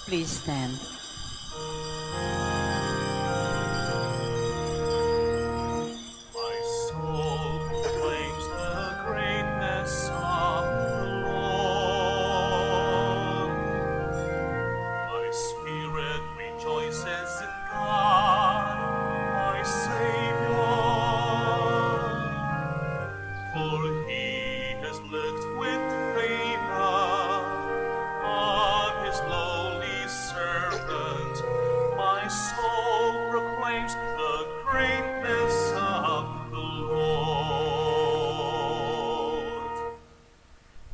Please stand. My soul proclaims the greatness of the Lord. My spirit rejoices in God, my Savior. For he has looked with favor on his lowly servant. My soul proclaims the greatness of the Lord.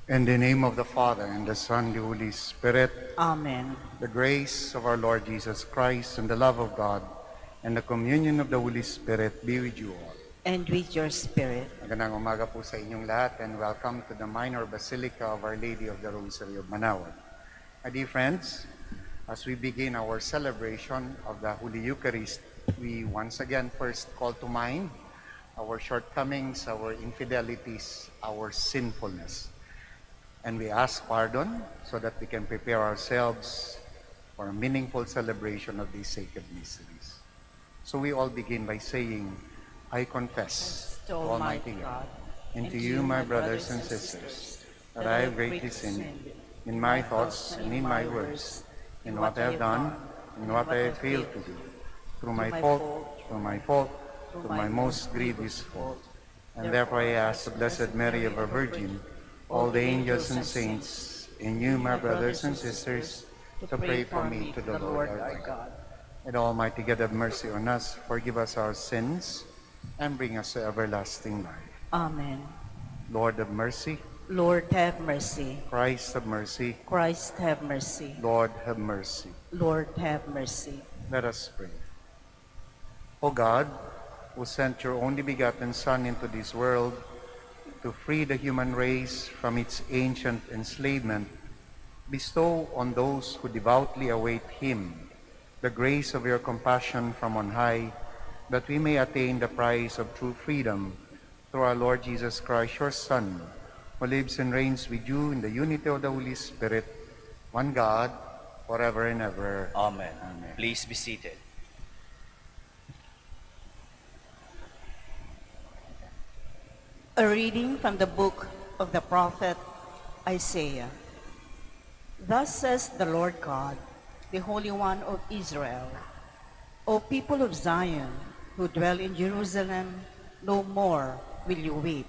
In the name of the Father, and the Son, and the Holy Spirit, Amen. the grace of our Lord Jesus Christ, and the love of God, and the communion of the Holy Spirit be with you all. And with your spirit. Magandang umaga po sa inyong lahat, and welcome to the Minor Basilica of Our Lady of the Rosary of Manaoag. My dear friends, as we begin our celebration of the Holy Eucharist, we once again first call to mind our shortcomings, our infidelities, our sinfulness. And we ask pardon so that we can prepare ourselves for a meaningful celebration of these sacred mysteries. So we all begin by saying, I confess To Almighty God, and to you, my brothers and sisters, that I have greatly sinned in my thoughts and in my words, in what I have done and what I have failed to do, through my fault, through my most grievous fault. And therefore I ask the Blessed Mary of our Virgin, all the angels and saints, and you, my brothers and sisters, to pray for me to the Lord our God. And Almighty God have mercy on us, forgive us our sins, and bring us to everlasting life. Amen. Lord have mercy. Lord, have mercy. Christ have mercy. Christ, have mercy. Lord have mercy. Lord, have mercy. Let us pray. O God, who sent your only begotten Son into this world to free the human race from its ancient enslavement, bestow on those who devoutly await him the grace of your compassion from on high, that we may attain the prize of true freedom through our Lord Jesus Christ, your Son, who lives and reigns with you in the unity of the Holy Spirit, one God, forever and ever. Amen. Amen. Please be seated. A reading from the book of the prophet Isaiah. Thus says the Lord God, the Holy One of Israel, O people of Zion, who dwell in Jerusalem, no more will you weep.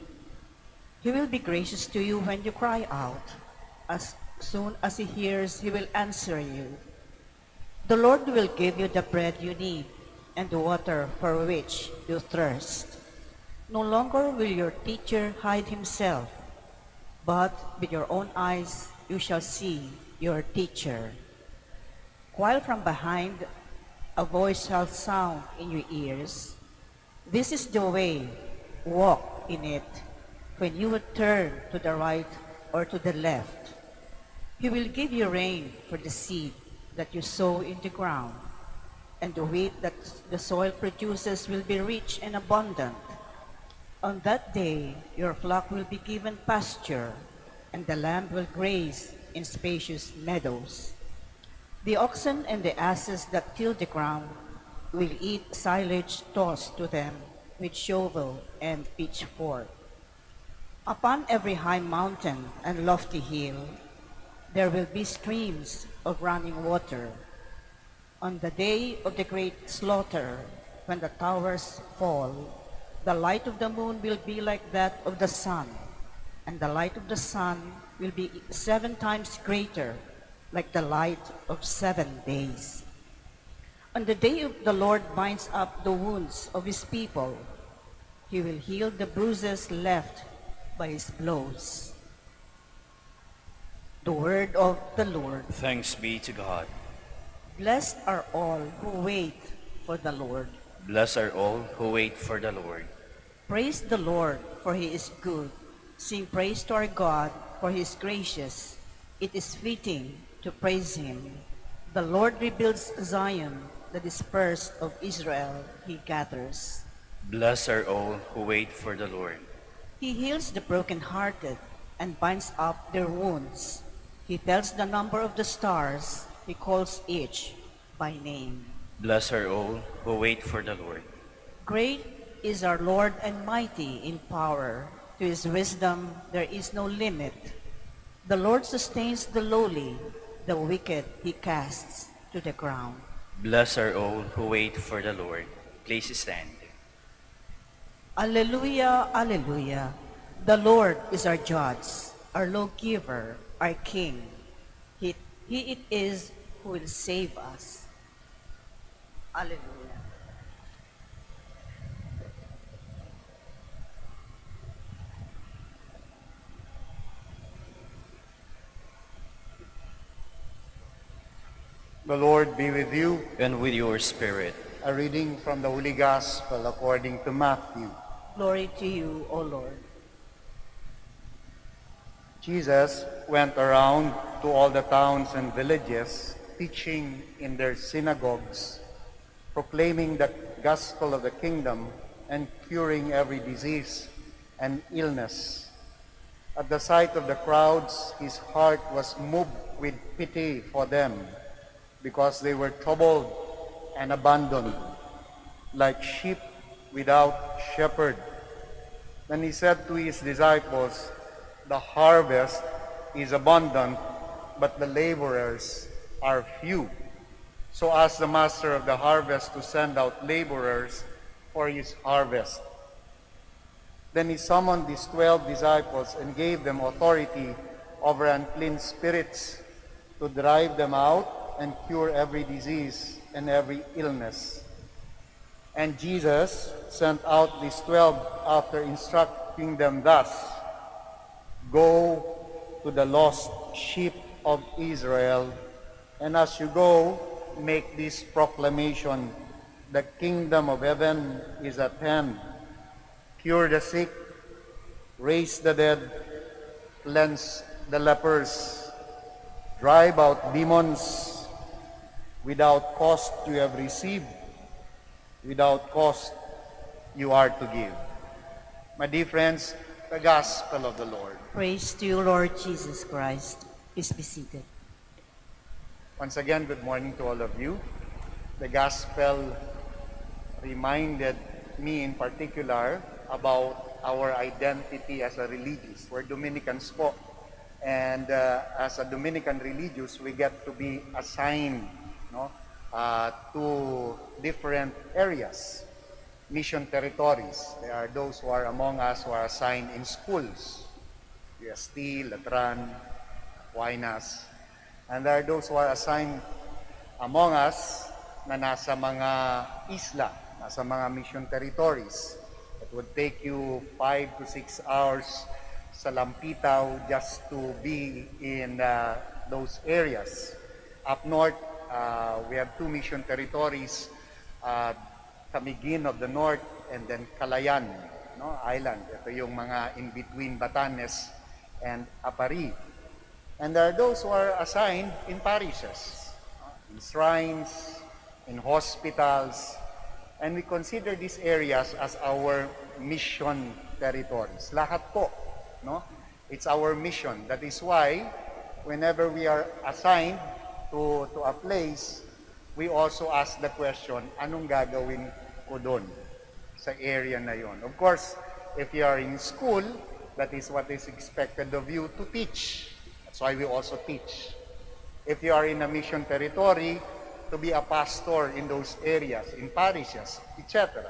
He will be gracious to you when you cry out. As soon as he hears, he will answer you. The Lord will give you the bread you need and the water for which you thirst. No longer will your teacher hide himself, but with your own eyes you shall see your teacher. While from behind a voice shall sound in your ears, this is the way, walk in it. When you would turn to the right or to the left, he will give you rain for the seed that you sow in the ground, and the wheat that the soil produces will be rich and abundant. On that day, your flock will be given pasture, and the lamb will graze in spacious meadows. The oxen and the asses that till the ground will eat silage tossed to them with shovel and pitchfork. Upon every high mountain and lofty hill, there will be streams of running water. On the day of the great slaughter, when the towers fall, the light of the moon will be like that of the sun, and the light of the sun will be 7 times greater, like the light of 7 days. On the day of the Lord binds up the wounds of his people, he will heal the bruises left by his blows. The word of the Lord. Thanks be to God. Blessed are all who wait for the Lord. Blessed are all who wait for the Lord. Praise the Lord, for he is good. Sing praise to our God, for he is gracious. It is fitting to praise him. The Lord rebuilds Zion, the dispersed of Israel he gathers. Blessed are all who wait for the Lord. He heals the brokenhearted and binds up their wounds. He tells the number of the stars. He calls each by name. Bless are all who wait for the Lord. Great is our Lord and mighty in power. To his wisdom there is no limit. The Lord sustains the lowly, the wicked he casts to the ground. Bless are all who wait for the Lord. Please stand. Alleluia, alleluia. The Lord is our judge, our lawgiver, our king. He it is who will save us. Alleluia. The Lord be with you. And with your spirit. A reading from the Holy Gospel according to Matthew. Glory to you, O Lord. Jesus went around to all the towns and villages, teaching in their synagogues, proclaiming the gospel of the kingdom, and curing every disease and illness. At the sight of the crowds, his heart was moved with pity for them, because they were troubled and abandoned, like sheep without shepherd. Then he said to his disciples, "The harvest is abundant, but the laborers are few. So ask the master of the harvest to send out laborers for his harvest." Then he summoned his 12 disciples and gave them authority over unclean spirits to drive them out and cure every disease and every illness. And Jesus sent out these 12 after instructing them thus, "Go to the lost sheep of Israel, and as you go, make this proclamation, the kingdom of heaven is at hand. Cure the sick, raise the dead, cleanse the lepers, drive out demons. Without cost you have received, without cost you are to give." My dear friends, the gospel of the Lord. Praise to you, Lord Jesus Christ. Please be seated. Once again, good morning to all of you. The gospel reminded me in particular about our identity as a religious. We're Dominicans po. And as a Dominican religious, we get to be assigned to different areas, mission territories. There are those who are among us who are assigned in schools, UST, Latran, Huaynas. And there are those who are assigned among us na nasa mga isla, nasa mga mission territories. It would take you 5 to 6 hours sa Lampitaw just to be in those areas. Up north, we have 2 mission territories, Camiguin of the north and then Calayan Island. Ito yung mga in between Batanes and Apari. And there are those who are assigned in parishes, in shrines, in hospitals, and we consider these areas as our mission territories. Lahat po, it's our mission. That is why whenever we are assigned to a place, we also ask the question, anong gagawin ko doon sa area na yon? Of course, if you are in school, that is what is expected of you to teach. That's why we also teach. If you are in a mission territory, to be a pastor in those areas, in parishes, etc.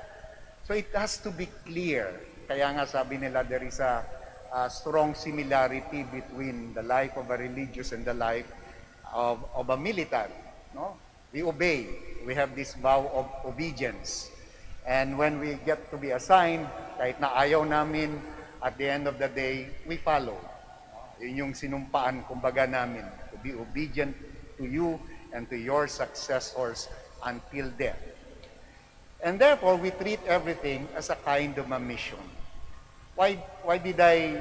So it has to be clear. Kaya nga sabi nila, there is a strong similarity between the life of a religious and the life of a military. We obey. We have this vow of obedience. And when we get to be assigned, kahit na ayaw namin, at the end of the day, we follow. Yun yung sinumpaan, kumbaga namin, to be obedient to you and to your successors until death. And therefore, we treat everything as a kind of a mission. Why did I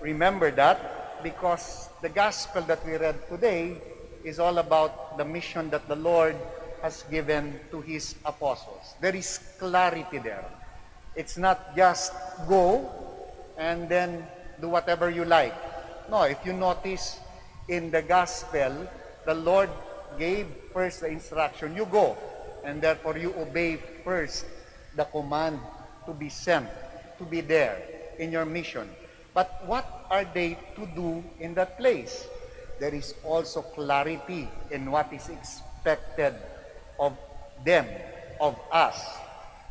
remember that? Because the gospel that we read today is all about the mission that the Lord has given to His apostles. There is clarity there. It's not just go and then do whatever you like. No, if you notice in the gospel, the Lord gave first the instruction, you go, and therefore you obey first the command to be sent, to be there in your mission. But what are they to do in that place? There is also clarity in what is expected of them, of us,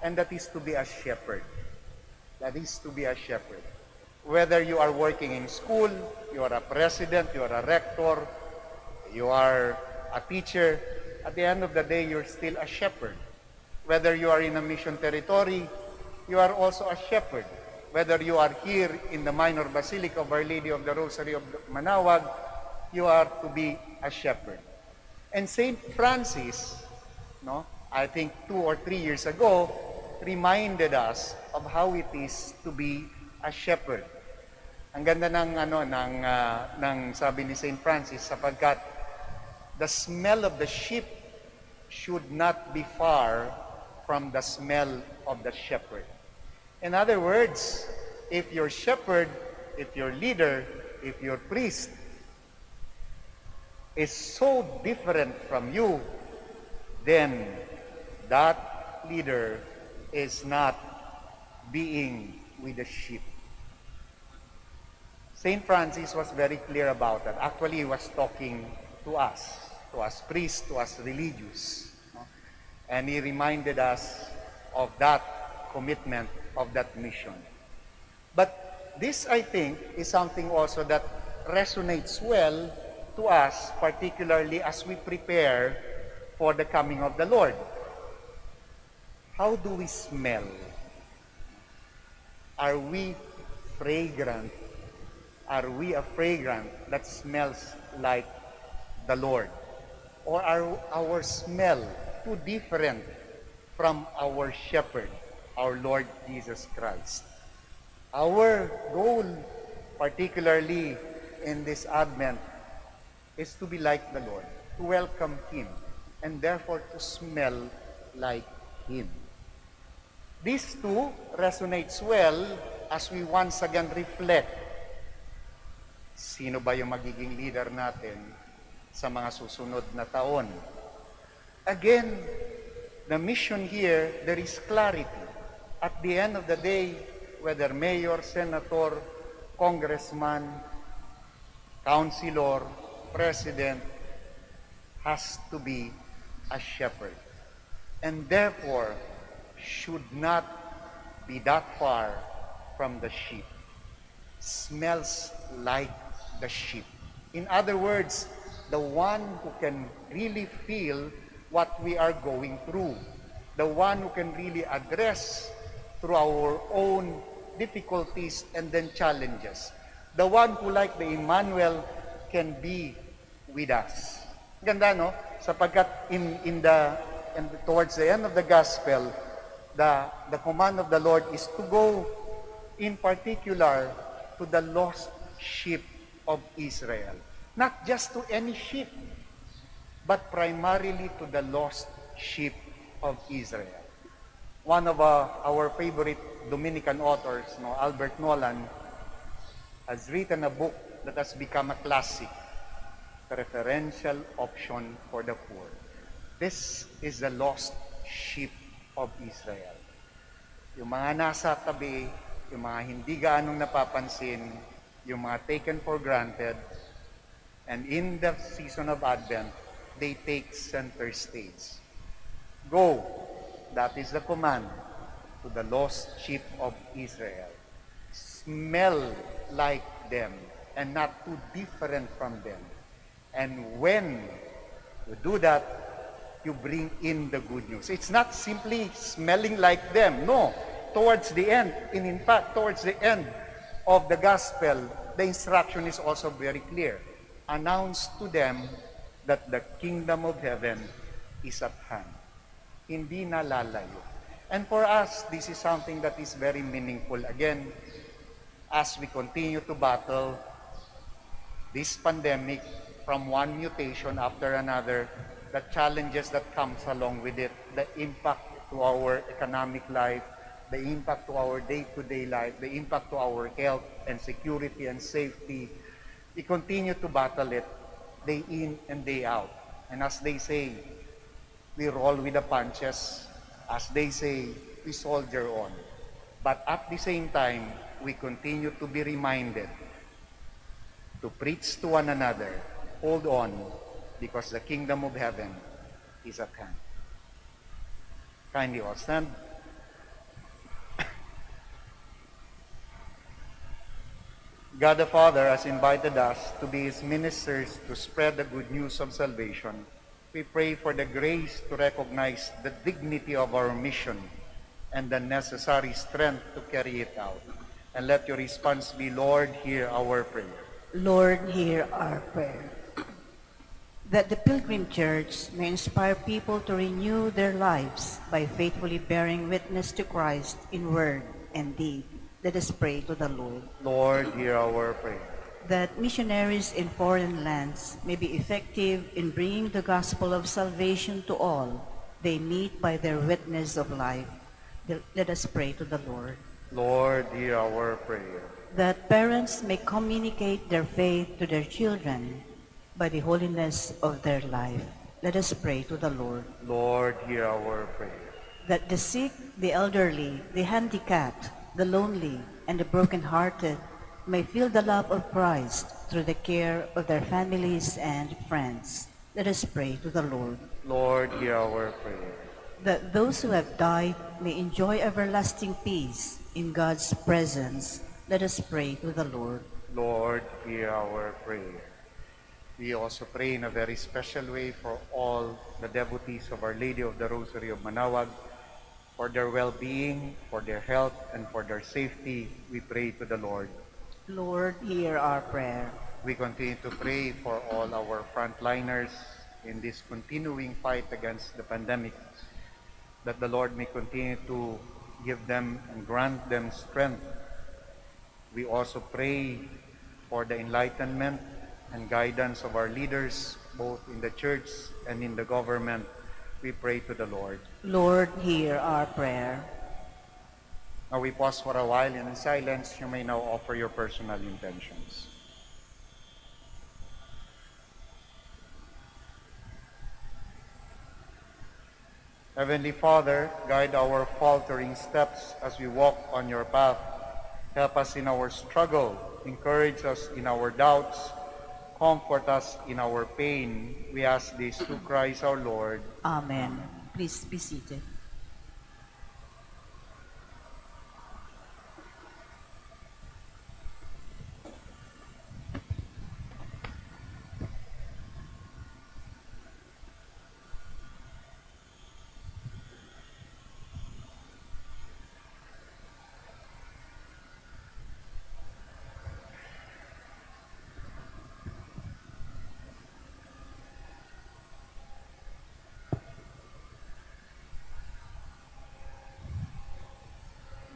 and that is to be a shepherd. That is to be a shepherd. Whether you are working in school, you are a president, you are a rector, you are a teacher, at the end of the day, you're still a shepherd. Whether you are in a mission territory, you are also a shepherd. Whether you are here in the minor basilica of Our Lady of the Rosary of Manaoag, you are to be a shepherd. And Saint Francis, no, I think 2 or 3 years ago, reminded us of how it is to be a shepherd. Ang ganda ng sabi ni Saint Francis, sapagkat the smell of the sheep should not be far from the smell of the shepherd. In other words, if your shepherd, if your leader, if your priest is so different from you, then that leader is not being with the sheep. Saint Francis was very clear about that. Actually, he was talking to us priests, to us religious. No? And he reminded us of that commitment, of that mission. But this, I think, is something also that resonates well to us, particularly as we prepare for the coming of the Lord. How do we smell? Are we fragrant? Are we a fragrant that smells like the Lord? Or are our smell too different from our shepherd, our Lord Jesus Christ? Our goal, particularly in this Advent, is to be like the Lord, to welcome Him, and therefore to smell like Him. These two resonates well as we once again reflect. Sino ba yung magiging leader natin sa mga susunod na taon? Again, the mission here, there is clarity. At the end of the day, whether mayor, senator, congressman, councilor, president, has to be a shepherd. And therefore, should not be that far from the sheep. Smells like the sheep. In other words, the one who can really feel what we are going through. The one who can really address through our own difficulties and then challenges. The one who, like the Emmanuel, can be with us. Ganda, no? Sapagkat towards the end of the gospel, the command of the Lord is to go in particular to the lost sheep of Israel. Not just to any sheep, but primarily to the lost sheep of Israel. One of our favorite Dominican authors, Albert Nolan, has written a book that has become a classic, Preferential Option for the Poor. This is the lost sheep of Israel. Yung mga nasa tabi, yung mga hindi gaanong napapansin, yung mga taken for granted, and in the season of Advent, they take center stage. Go, that is the command, to the lost sheep of Israel. Smell like them, and not too different from them. And when you do that, you bring in the good news. It's not simply smelling like them. No. Towards the end, and in fact, towards the end of the gospel, the instruction is also very clear. Announce to them that the kingdom of heaven is at hand. Hindi na lalayo. And for us, this is something that is very meaningful. Again, as we continue to battle this pandemic from one mutation after another, the challenges that comes along with it, the impact to our economic life, the impact to our day-to-day life, the impact to our health and security and safety, we continue to battle it day in and day out. And as they say, we roll with the punches. As they say, we soldier on. But at the same time, we continue to be reminded to preach to one another, hold on, because the kingdom of heaven is at hand. Kindly all stand. God the Father has invited us to be His ministers to spread the good news of salvation. We pray for the grace to recognize the dignity of our mission and the necessary strength to carry it out. And let your response be, Lord, hear our prayer. Lord, hear our prayer. That the Pilgrim Church may inspire people to renew their lives by faithfully bearing witness to Christ in word and deed. Let us pray to the Lord. Lord, hear our prayer. That missionaries in foreign lands may be effective in bringing the gospel of salvation to all they meet by their witness of life. Let us pray to the Lord. Lord, hear our prayer. That parents may communicate their faith to their children by the holiness of their life. Let us pray to the Lord. Lord, hear our prayer. That the sick, the elderly, the handicapped, the lonely, and the brokenhearted may feel the love of Christ through the care of their families and friends. Let us pray to the Lord. Lord, hear our prayer. That those who have died may enjoy everlasting peace in God's presence. Let us pray to the Lord. Lord, hear our prayer. We also pray in a very special way for all the devotees of Our Lady of the Rosary of Manaoag, for their well-being, for their health, and for their safety. We pray to the Lord. Lord, hear our prayer. We continue to pray for all our frontliners in this continuing fight against the pandemic, that the Lord may continue to give them and grant them strength. We also pray for the enlightenment and guidance of our leaders, both in the church and in the government. We pray to the Lord. Lord, hear our prayer. Now we pause for a while, and in silence you may now offer your personal intentions. Heavenly Father, guide our faltering steps as we walk on your path. Help us in our struggle, encourage us in our doubts, comfort us in our pain. We ask this through Christ our Lord. Amen. Please be seated.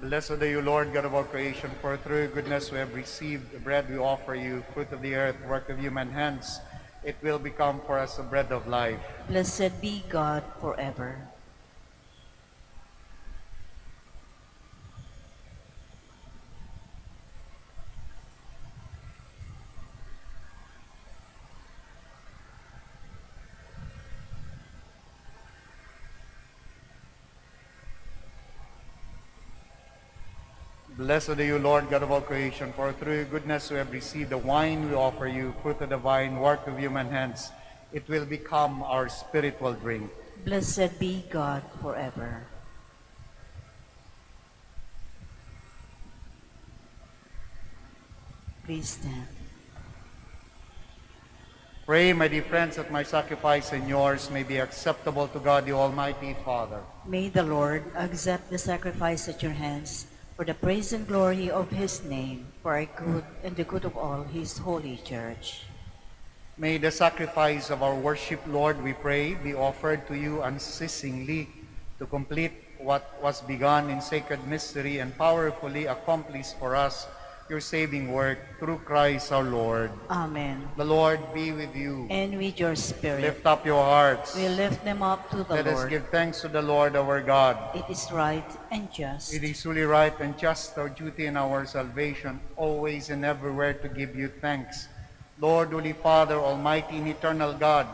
Blessed are you, Lord, God of all creation, for through your goodness we have received the bread we offer you, fruit of the earth, work of human hands. It will become for us the bread of life. Blessed be God forever. Blessed are you, Lord, God of all creation, for through your goodness we have received the wine we offer you, fruit of the vine, work of human hands. It will become our spiritual drink. Blessed be God forever. Please stand. Pray, my dear friends, that my sacrifice and yours may be acceptable to God, the Almighty Father. May the Lord accept the sacrifice at your hands for the praise and glory of his name, for our good and the good of all his holy church. May the sacrifice of our worship, Lord, we pray, be offered to you unceasingly to complete what was begun in sacred mystery and powerfully accomplish for us your saving work through Christ our Lord. Amen. The Lord be with you. And with your spirit, Lift up your hearts. we lift them up to the Let us Lord. give thanks to the Lord our God. It is right and just. It is truly right and just, our duty and our salvation, always and everywhere to give you thanks. Lord, Holy Father, Almighty and Eternal God,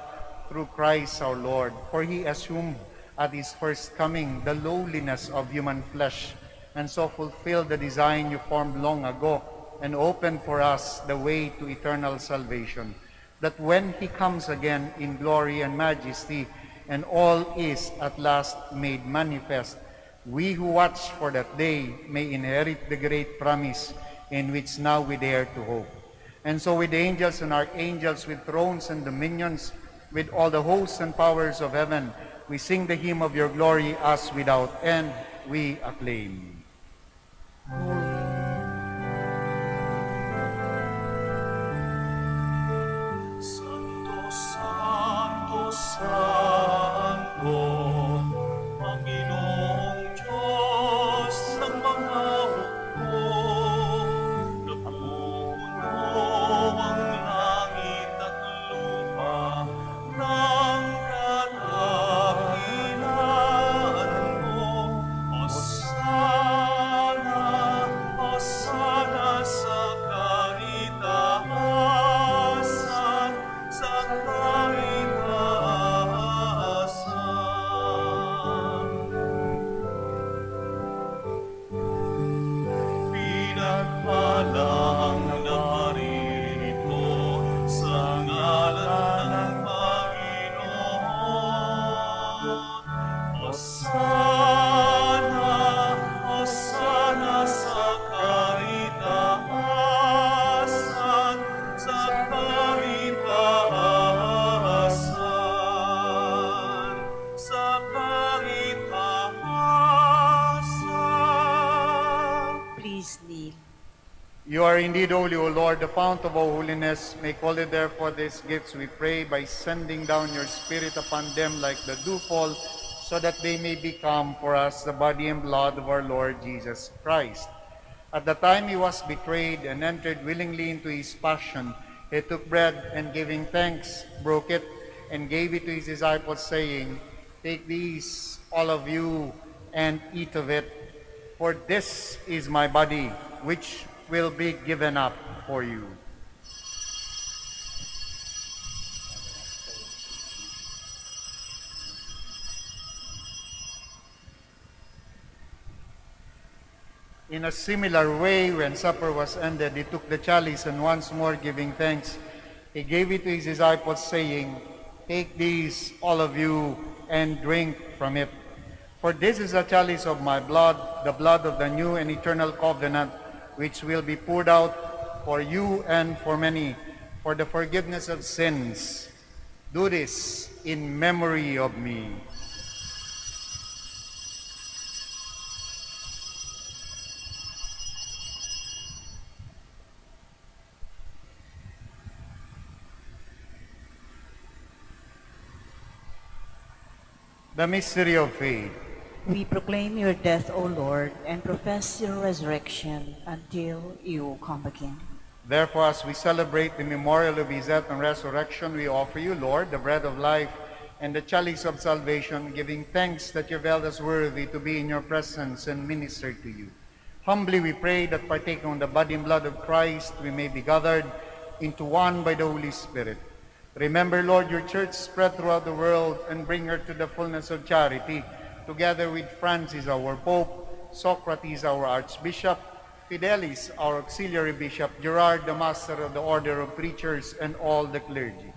through Christ our Lord. For he assumed at his first coming the lowliness of human flesh, and so fulfilled the design you formed long ago, and opened for us the way to eternal salvation, that when he comes again in glory and majesty, and all is at last made manifest, we who watch for that day may inherit the great promise in which now we dare to hope. And so with the angels and archangels, with thrones and dominions, with all the hosts and powers of heaven, we sing the hymn of your glory as without end we acclaim. Santo, Santo, Santo, Panginoong Diyos ng mga hukbo. Napupuno ang langit at lupa ng kadakilaan mo. Hosana, Hosana sa kaitaasan, sa kaitaasan. Pinagpalang naparito sa ngalan ng Panginoon. Hosana, Hosana sa kaitaasan, sa kaitaasan, sa kaitaasan. Please kneel. You are indeed holy, O Lord, the fount of all holiness. Make holy therefore these gifts, we pray, by sending down your Spirit upon them like the dewfall, so that they may become for us the body and blood of our Lord Jesus Christ. At the time he was betrayed and entered willingly into his passion, he took bread and giving thanks, broke it, and gave it to his disciples, saying, Take these, all of you, and eat of it, for this is my body, which will be given up for you. In a similar way, when supper was ended, he took the chalice, and once more giving thanks, he gave it to his disciples, saying, Take these, all of you, and drink from it. For this is the chalice of my blood, the blood of the new and eternal covenant, which will be poured out for you and for many, for the forgiveness of sins. Do this in memory of me. The mystery of faith. We proclaim your death, O Lord, and profess your resurrection until you come again. Therefore, as we celebrate the memorial of his death and resurrection, we offer you, Lord, the bread of life and the chalice of salvation, giving thanks that you held us worthy to be in your presence and minister to you. Humbly we pray that partaking of the body and blood of Christ, we may be gathered into one by the Holy Spirit. Remember, Lord, your church spread throughout the world and bring her to the fullness of charity, together with Francis, our Pope, Socrates, our Archbishop, Fidelis, our Auxiliary Bishop, Gerard, the Master of the Order of Preachers, and all the clergy.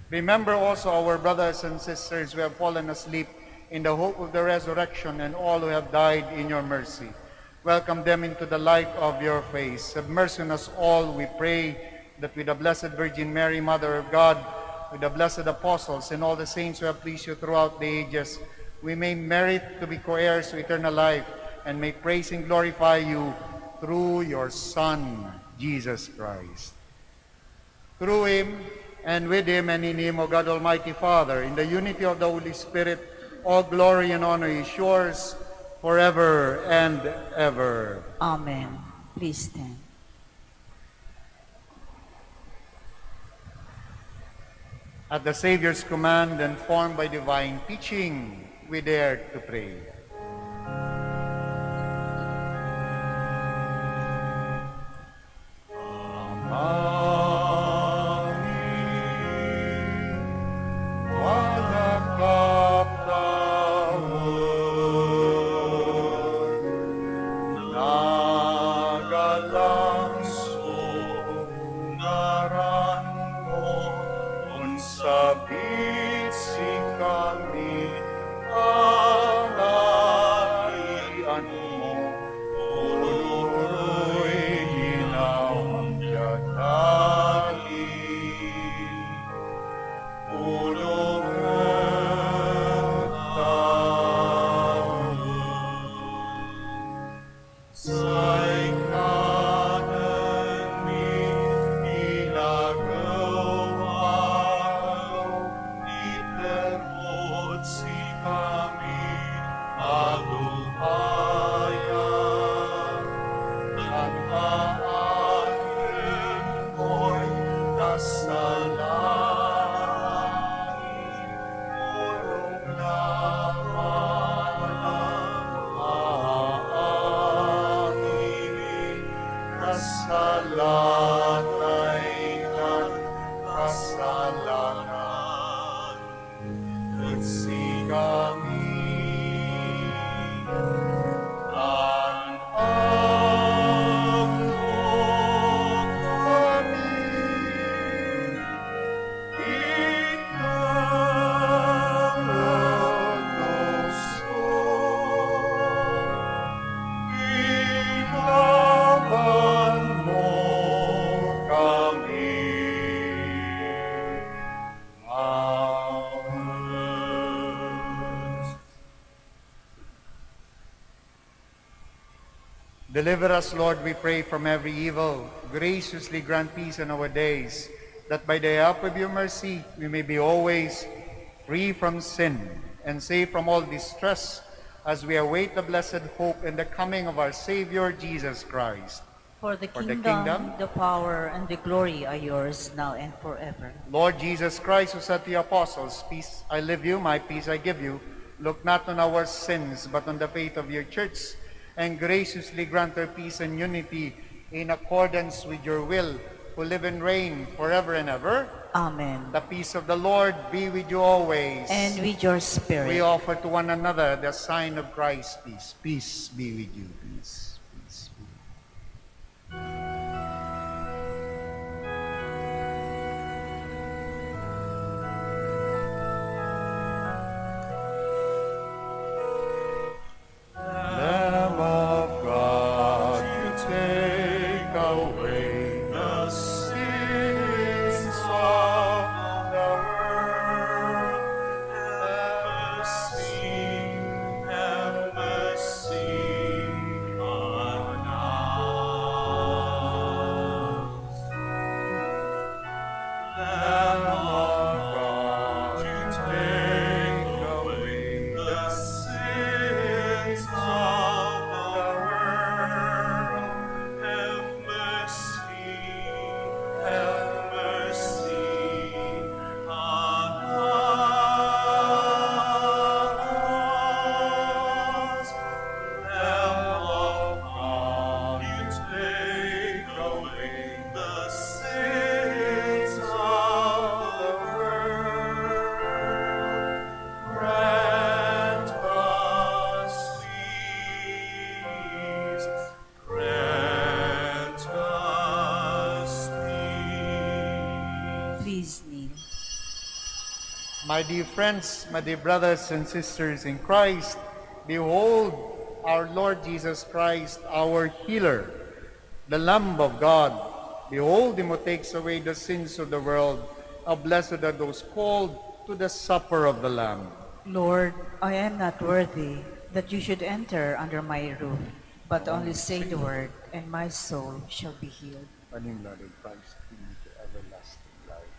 Remember also our brothers and sisters who have fallen asleep in the hope of the resurrection, and all who have died in your mercy. Welcome them into the light of your face. Have mercy on us all, we pray, that with the Blessed Virgin Mary, Mother of God, with the blessed apostles and all the saints who have pleased you throughout the ages, we may merit to be co-heirs to eternal life, and may praise and glorify you through your Son, Jesus Christ. Through him, and with him, and in him, O God Almighty Father, in the unity of the Holy Spirit, all glory and honor is yours forever and ever. Amen. Please stand. At the Savior's command and formed by divine teaching, we dare to pray. Amen. Kapitsi kami, panarian mo, pulo'y ginawang tiyatagi. Pulong Say kanan mi ilagaw, itermot si kami aluhayan. Nagpaakin ko'y nasalangin, pulong laman ang kasalanay ng kasalanan. Kasi kami ang kami, ikaw ang gusto. Ilaban mo kami. Amen. Deliver us, Lord, we pray, from every evil. Graciously grant peace in our days, that by the help of your mercy we may be always free from sin and safe from all distress, as we await the blessed hope and the coming of our Savior, Jesus Christ. For the For the kingdom, kingdom, the power, and the glory are yours now and forever. Lord Jesus Christ, who said to the apostles, "Peace I leave you, my peace I give you," look not on our sins, but on the faith of your church, and graciously grant her peace and unity in accordance with your will, who live and reign forever and ever. Amen. The peace of the Lord be with you always. And with your spirit. We offer to one another the sign of Christ's peace. Peace be with you. Peace. Peace be with you. Lamb of God, you take away the sins of the world. Have mercy on us. Lamb of God, you take away the sins of the world. Have mercy on us. Lamb of God, you take away the sins of the world. Grant us peace. Grant us peace. Please kneel. My dear friends, my dear brothers and sisters in Christ, behold our Lord Jesus Christ, our healer, the Lamb of God. Behold him who takes away the sins of the world. How blessed are those called to the supper of the Lamb. Lord, I am not worthy that you should enter under my roof, but only say the word, and my soul shall be healed. Running blood of Christ, lead me to everlasting life.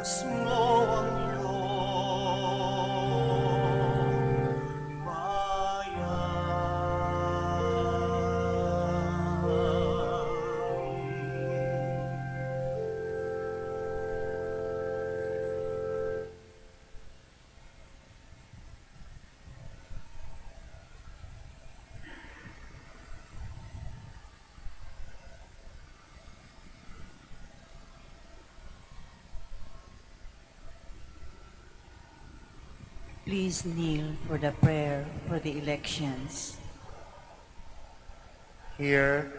mo ang iyong bayan. Please kneel for the prayer for the elections. Here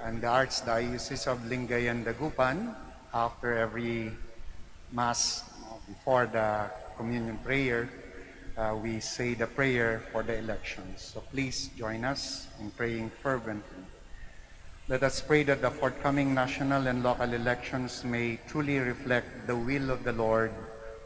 in the Archdiocese of Lingayen, Dagupan, after every Mass, before the communion prayer, we say the prayer for the elections. So please join us in praying fervently. Let us pray that the forthcoming national and local elections may truly reflect the will of the Lord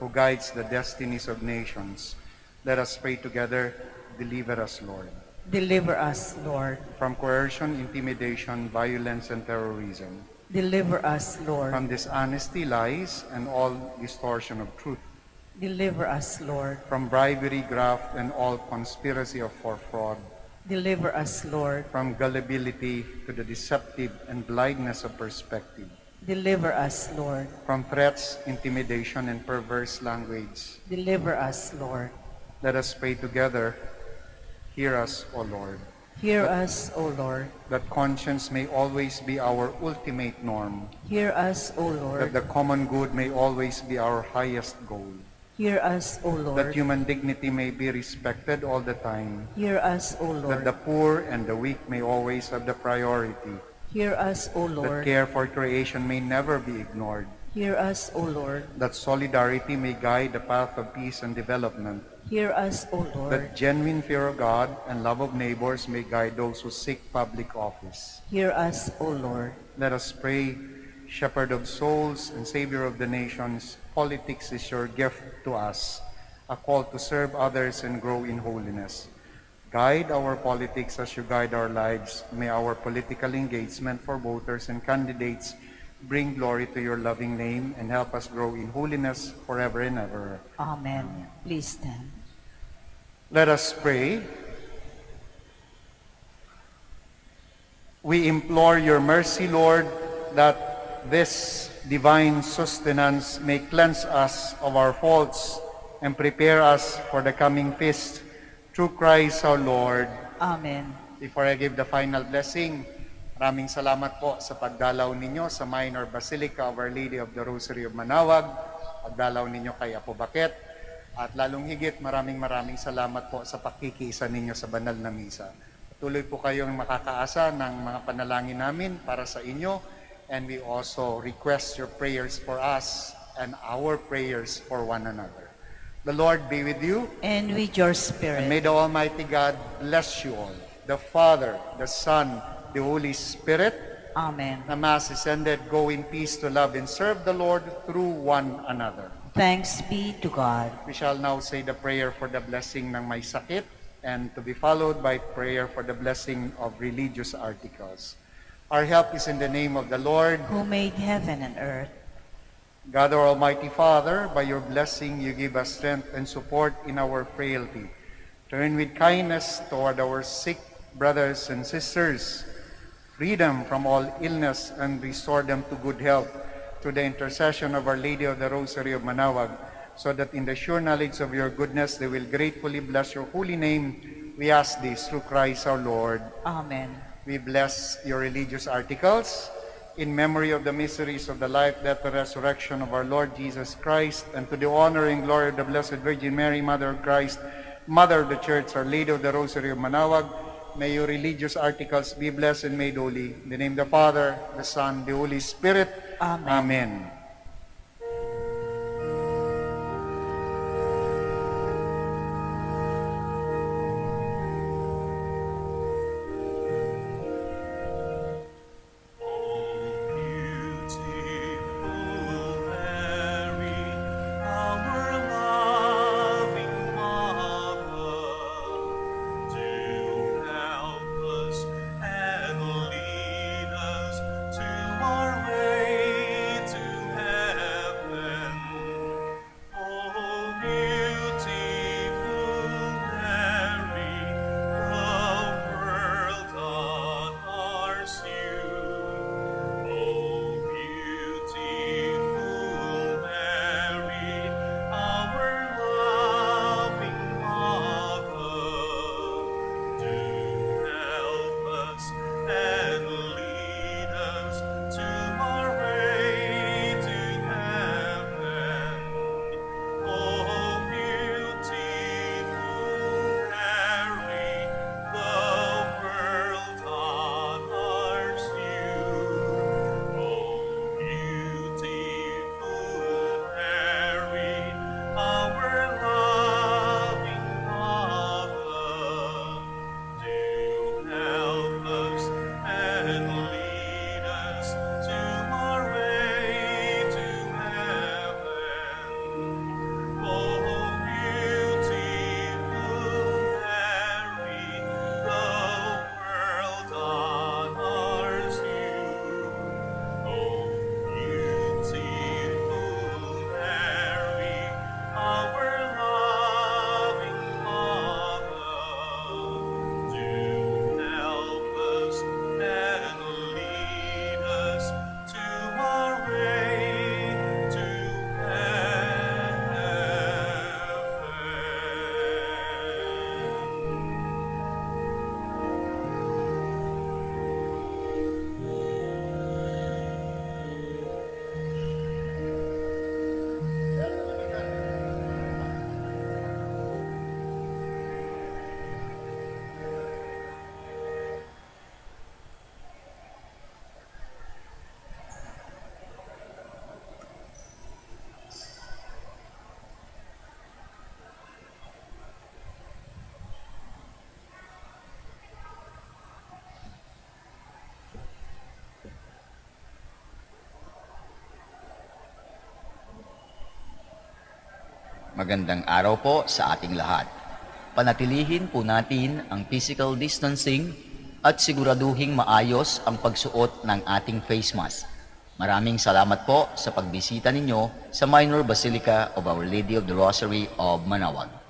who guides the destinies of nations. Let us pray together. Deliver us, Lord, Deliver us, Lord. from coercion, intimidation, violence, and terrorism, Deliver us, Lord. from dishonesty, lies, and all distortion of truth, Deliver us, Lord. from bribery, graft, and all conspiracy for fraud, Deliver us, Lord. from gullibility to the deceptive and blindness of perspective, Deliver us, Lord. from threats, intimidation, and perverse language. Deliver us, Lord. Let us pray together. Hear us, O Lord, Hear us, O Lord. that conscience may always be our ultimate norm, Hear us, O that Lord. the common good may always be our highest goal, Hear us, O that Lord. human dignity may be respected all the time, Hear us, O that the Lord. poor and the weak may always have the priority, Hear us, O that Lord. care for creation may never be ignored, Hear us, O Lord. that solidarity may guide the path of peace and development, Hear us, O Lord. that genuine fear of God and love of neighbors may guide those who seek public office. Hear us, O Lord. Let us pray. Shepherd of souls and Savior of the nations, politics is your gift to us, a call to serve others and grow in holiness. Guide our politics as you guide our lives. May our political engagement for voters and candidates bring glory to your loving name and help us grow in holiness forever and ever. Amen. Please stand. Let us pray. We implore your mercy, Lord, that this divine sustenance may cleanse us of our faults and prepare us for the coming feast. Through Christ our Lord. Amen. Before I give the final blessing, maraming salamat po sa pagdalaw ninyo sa Minor Basilica of Our Lady of the Rosary of Manaoag, pagdalaw ninyo kay Apo Baket, at lalong higit maraming salamat po sa pakikiisa ninyo sa banal na misa. Tuloy po kayong makakaasa ng mga panalangin namin para sa inyo, and we also request your prayers for us and our prayers for one another. The Lord be with you, And with your and may spirit. the Almighty God bless you all, the Father, the Son, the Holy Spirit. Amen. The Mass is ended. Go in peace to love and serve the Lord through one another. Thanks be to God. We shall now say the prayer for the blessing ng may sakit, and to be followed by prayer for the blessing of religious articles. Our help is in the name of the Lord. Who made heaven and earth. God, our Almighty Father, by your blessing you give us strength and support in our frailty. Turn with kindness toward our sick brothers and sisters, free them from all illness, and restore them to good health through the intercession of Our Lady of the Rosary of Manaoag, so that in the sure knowledge of your goodness they will gratefully bless your holy name. We ask this through Christ our Lord. Amen. We bless your religious articles in memory of the mysteries of the life, death, and resurrection of our Lord Jesus Christ, and to the honor and glory of the Blessed Virgin Mary, Mother of Christ, Mother of the Church, Our Lady of the Rosary of Manaoag. May your religious articles be blessed and made holy. In the name of the Father, the Son, the Holy Spirit. Amen. Amen. Beautiful Mary, our loving Mother, do help us and lead us to our way to Magandang araw po sa ating lahat. Panatilihin po natin ang physical distancing at siguraduhing maayos ang pagsuot ng ating face mask. Maraming salamat po sa pagbisita ninyo sa Minor Basilica of Our Lady of the Rosary of Manaoag.